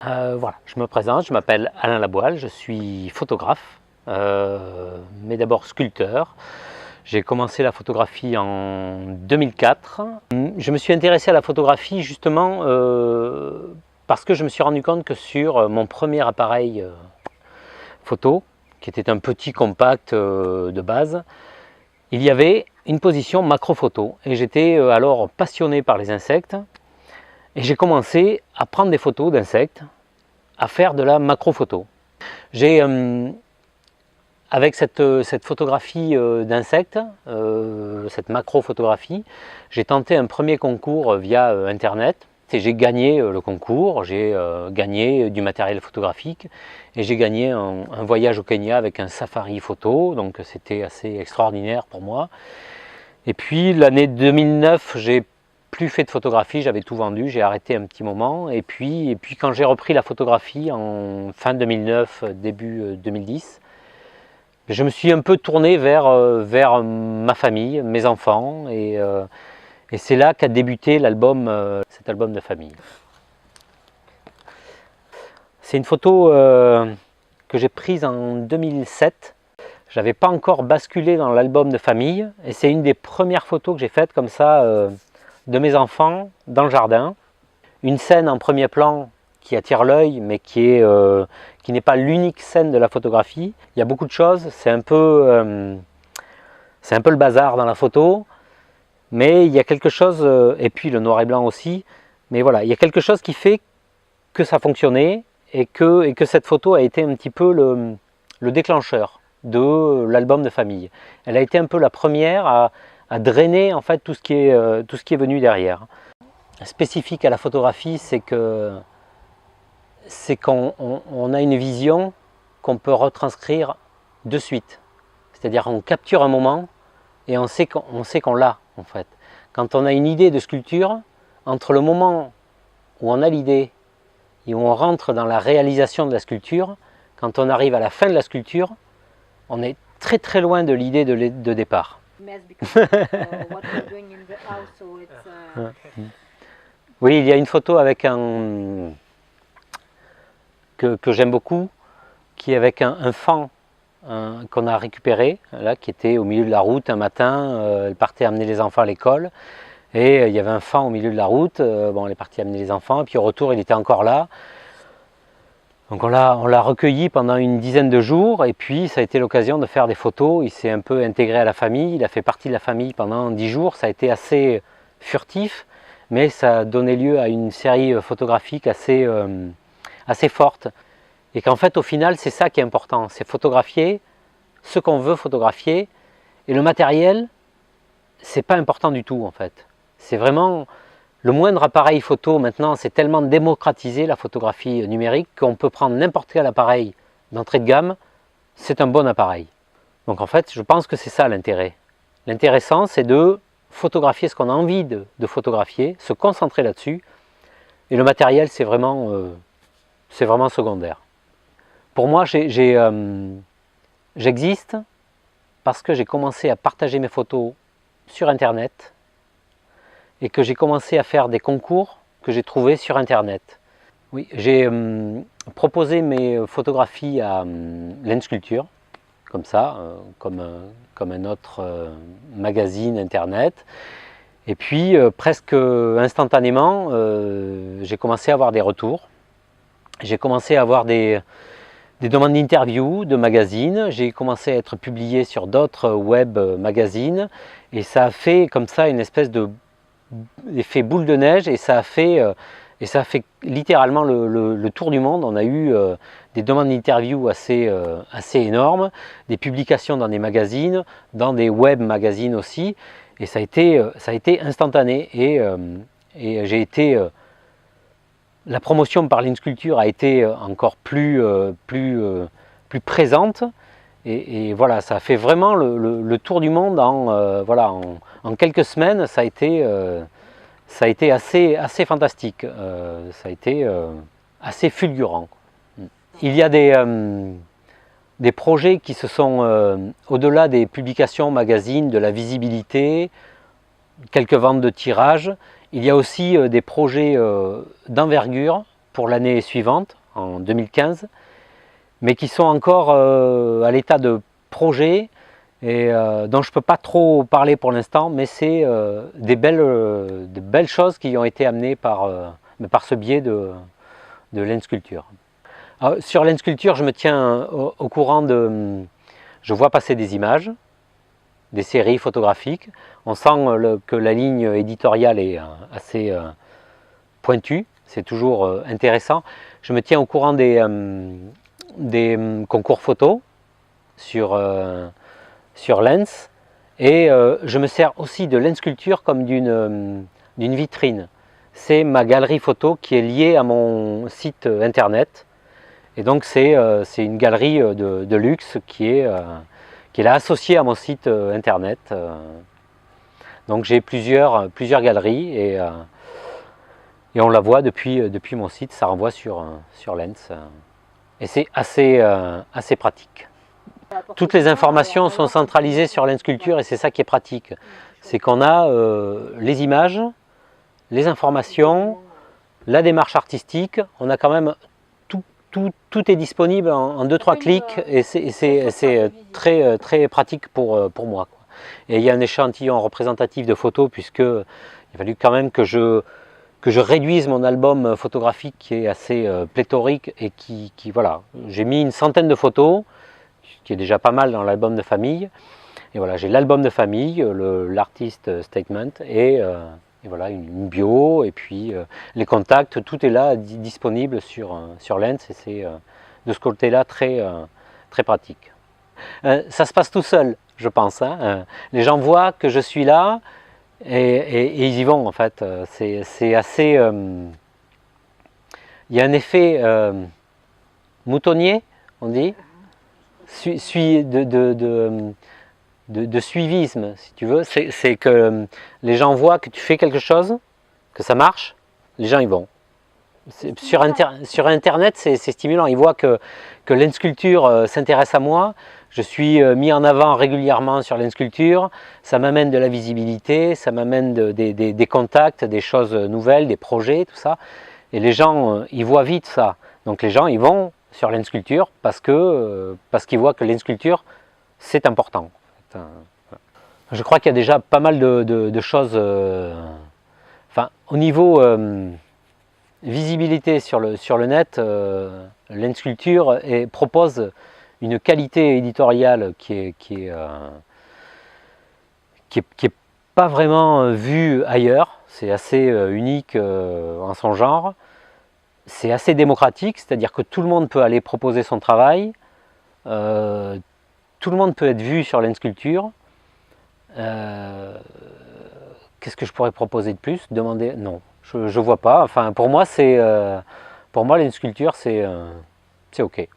Voilà, je me présente, je m'appelle Alain Laboile, je suis photographe, mais d'abord sculpteur. J'ai commencé la photographie en 2004. Je me suis intéressé à la photographie justement parce que je me suis rendu compte que sur mon premier appareil photo, qui était un petit compact de base, il y avait une position macro photo. Et j'étais alors passionné par les insectes. Et j'ai commencé à prendre des photos d'insectes, à faire de la macro photo. J'ai, avec cette photographie d'insectes, cette macro photographie, j'ai tenté un premier concours via internet. J'ai gagné le concours, j'ai gagné du matériel photographique et j'ai gagné un voyage au Kenya avec un safari photo, donc c'était assez extraordinaire pour moi. Et puis l'année 2009, j'ai plus fait de photographie, j'avais tout vendu, j'ai arrêté un petit moment. Et puis quand j'ai repris la photographie en fin 2009, début 2010, je me suis un peu tourné vers ma famille, mes enfants. Et c'est là qu'a débuté l'album, cet album de famille. C'est une photo que j'ai prise en 2007. Je n'avais pas encore basculé dans l'album de famille. Et c'est une des premières photos que j'ai faites comme ça, de mes enfants dans le jardin. Une scène en premier plan qui attire l'œil, mais qui n'est pas l'unique scène de la photographie. Il y a beaucoup de choses, c'est un peu le bazar dans la photo, mais il y a quelque chose, et puis le noir et blanc aussi, mais voilà, il y a quelque chose qui fait que ça fonctionnait et que cette photo a été un petit peu le déclencheur de l'album de famille. Elle a été un peu la première à drainer en fait tout ce qui est venu derrière. Spécifique à la photographie, c'est qu'on a une vision qu'on peut retranscrire de suite. C'est-à-dire qu'on capture un moment et on sait qu'on l'a en fait. Quand on a une idée de sculpture, entre le moment où on a l'idée et où on rentre dans la réalisation de la sculpture, quand on arrive à la fin de la sculpture, on est très très loin de l'idée de départ. Oui, il y a une photo avec que j'aime beaucoup, qui est avec un faon qu'on a récupéré, là, qui était au milieu de la route un matin. Elle partait amener les enfants à l'école, et il y avait un faon au milieu de la route. Bon, elle est partie amener les enfants, et puis au retour, il était encore là. Donc on l'a recueilli pendant une dizaine de jours, et puis ça a été l'occasion de faire des photos. Il s'est un peu intégré à la famille, il a fait partie de la famille pendant 10 jours. Ça a été assez furtif, mais ça a donné lieu à une série photographique assez forte. Et qu'en fait, au final, c'est ça qui est important, c'est photographier ce qu'on veut photographier. Et le matériel, c'est pas important du tout en fait. C'est vraiment le moindre appareil photo maintenant, c'est tellement démocratisé la photographie numérique qu'on peut prendre n'importe quel appareil d'entrée de gamme, c'est un bon appareil. Donc en fait, je pense que c'est ça l'intérêt. L'intéressant, c'est de photographier ce qu'on a envie de photographier, se concentrer là-dessus. Et le matériel, c'est vraiment secondaire. Pour moi, j'existe parce que j'ai commencé à partager mes photos sur Internet et que j'ai commencé à faire des concours que j'ai trouvés sur Internet. Oui, j'ai proposé mes photographies à Lensculpture, comme ça, comme un autre magazine Internet. Et puis, presque instantanément, j'ai commencé à avoir des retours. J'ai commencé à avoir des demandes d'interviews, de magazines. J'ai commencé à être publié sur d'autres web magazines. Et ça a fait comme ça une espèce d'effet boule de neige. Et ça a fait littéralement le tour du monde. On a eu des demandes d'interviews assez énormes, des publications dans des magazines, dans des web magazines aussi. Et ça a été instantané. Et j'ai été... la promotion par Lensculpture a été encore plus présente. Et voilà, ça a fait vraiment le tour du monde en quelques semaines. Ça a été assez fantastique. Ça a été assez fulgurant. Il y a des projets qui se sont, au-delà des publications, magazines, de la visibilité, quelques ventes de tirages, il y a aussi des projets d'envergure pour l'année suivante, en 2015, mais qui sont encore à l'état de projet et dont je ne peux pas trop parler pour l'instant, mais c'est de belles choses qui ont été amenées par ce biais de Lensculpture. Sur Lensculpture, je me tiens au courant de... Je vois passer des images, des séries photographiques. On sent que la ligne éditoriale est assez pointue, c'est toujours intéressant. Je me tiens au courant des concours photos sur Lens, et je me sers aussi de Lensculpture comme d'une vitrine. C'est ma galerie photo qui est liée à mon site internet, et donc c'est une galerie de luxe qui est là associée à mon site internet. Donc j'ai plusieurs galeries, et on la voit depuis mon site, ça renvoie sur Lens, et c'est assez pratique. Toutes les informations sont centralisées sur Lensculpture, et c'est ça qui est pratique. C'est qu'on a les images, les informations, la démarche artistique, on a quand même tout est disponible en 2-3 clics, et c'est très pratique pour moi. Et il y a un échantillon représentatif de photos, puisqu'il a fallu quand même que je réduise mon album photographique qui est assez pléthorique, et qui voilà, j'ai mis une centaine de photos, qui est déjà pas mal dans l'album de famille. Et voilà, j'ai l'album de famille, l'artist statement, et voilà, une bio, et puis les contacts, tout est là disponible sur Lens, et c'est de ce côté-là très pratique. Ça se passe tout seul, je pense, hein. Les gens voient que je suis là, et ils y vont, en fait. C'est assez... il y a un effet moutonnier, on dit, de suivisme, si tu veux. C'est que les gens voient que tu fais quelque chose, que ça marche, les gens y vont. Sur Internet, c'est stimulant. Ils voient que Lensculpture s'intéresse à moi. Je suis mis en avant régulièrement sur Lensculpture. Ça m'amène de la visibilité, ça m'amène des contacts, des choses nouvelles, des projets, tout ça. Et les gens, ils voient vite ça. Donc les gens, ils vont sur Lensculpture parce qu'ils voient que Lensculpture, c'est important. Je crois qu'il y a déjà pas mal de choses. Enfin, au niveau visibilité sur le net, Lensculpture propose une qualité éditoriale qui est pas vraiment vue ailleurs. C'est assez unique en son genre. C'est assez démocratique, c'est-à-dire que tout le monde peut aller proposer son travail. Tout le monde peut être vu sur Lensculpture. Qu'est-ce que je pourrais proposer de plus? Demander? Non, je vois pas. Enfin, pour moi, Lensculpture, c'est OK.